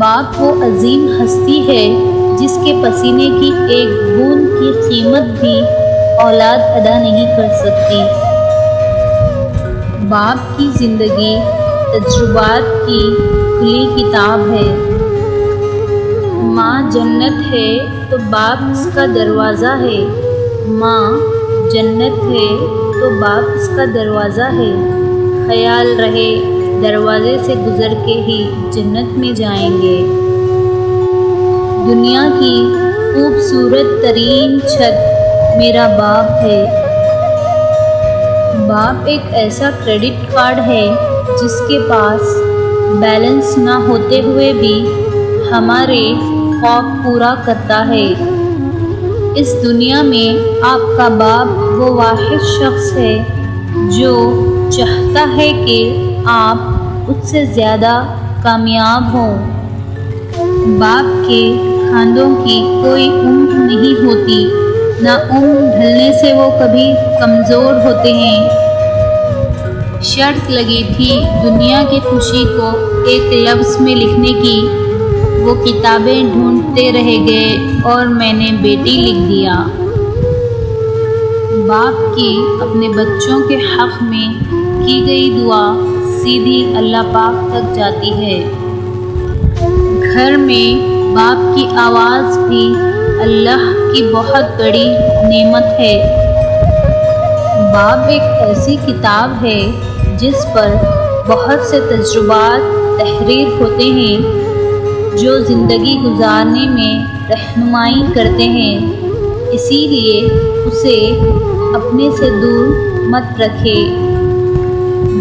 باپ وہ عظیم ہستی ہے جس کے پسینے کی ایک بوند کی قیمت بھی اولاد ادا نہیں کر سکتی۔ باپ کی زندگی تجربات کی کھلی کتاب ہے۔ ماں جنت ہے تو باپ اس کا دروازہ ہے، ماں جنت ہے تو باپ اس کا دروازہ ہے۔ خیال رہے دروازے سے گزر کے ہی جنت میں جائیں گے۔ دنیا کی خوبصورت ترین چھت میرا باپ ہے۔ باپ ایک ایسا کریڈٹ کارڈ ہے جس کے پاس بیلنس نہ ہوتے ہوئے بھی ہمارے خواب پورا کرتا ہے۔ اس دنیا میں آپ کا باپ وہ واحد شخص ہے جو چاہتا ہے کہ آپ اس سے زیادہ کامیاب ہوں۔ باپ کے کھانڈوں کی کوئی عمر نہیں ہوتی، نہ عمر ڈھلنے سے وہ کبھی کمزور ہوتے ہیں۔ شرط لگی تھی دنیا کی خوشی کو ایک لفظ میں لکھنے کی، وہ کتابیں ڈھونڈتے رہ گئے اور میں نے بیٹی لکھ دیا۔ باپ کی اپنے بچوں کے حق میں کی گئی دعا سیدھی اللہ پاک تک جاتی ہے۔ گھر میں باپ کی آواز بھی اللہ کی بہت بڑی نعمت ہے۔ باپ ایک ایسی کتاب ہے جس پر بہت سے تجربات تحریر ہوتے ہیں جو زندگی گزارنے میں رہنمائی کرتے ہیں، اسی لیے اسے اپنے سے دور مت رکھے۔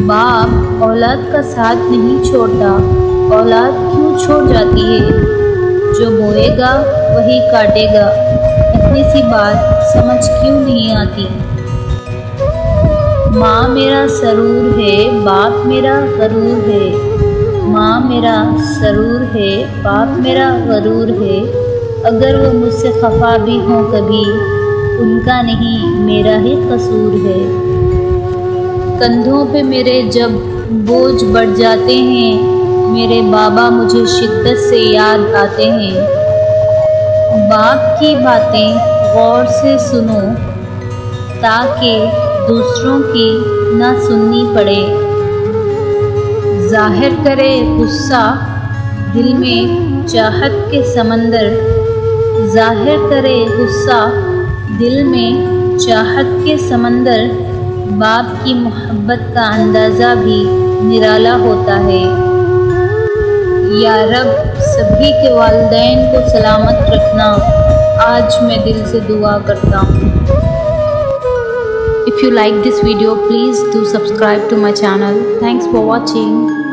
باپ اولاد کا ساتھ نہیں چھوڑتا، اولاد کیوں چھوڑ جاتی ہے؟ جو بوئے گا وہی کاٹے گا، اتنی سی بات سمجھ کیوں نہیں آتی؟ ماں میرا سرور ہے، باپ میرا غرور ہے۔ ماں میرا سرور ہے، باپ میرا غرور ہے۔ اگر وہ مجھ سے خفا بھی ہوں کبھی، ان کا نہیں میرا ہی قصور ہے۔ کندھوں پہ میرے جب بوجھ بڑھ جاتے ہیں، میرے بابا مجھے شدت سے یاد آتے ہیں۔ باپ کی باتیں غور سے سنو تاکہ دوسروں کی نہ سننی پڑے۔ ظاہر کرے غصہ دل میں چاہت کے سمندر، ظاہر کرے غصہ دل میں چاہت کے سمندر، باپ کی محبت کا اندازہ بھی نرالا ہوتا ہے۔ یا رب سبھی کے والدین کو سلامت رکھنا، آج میں دل سے دعا کرتا ہوں۔ If you like this video, please do subscribe to my channel. Thanks for watching.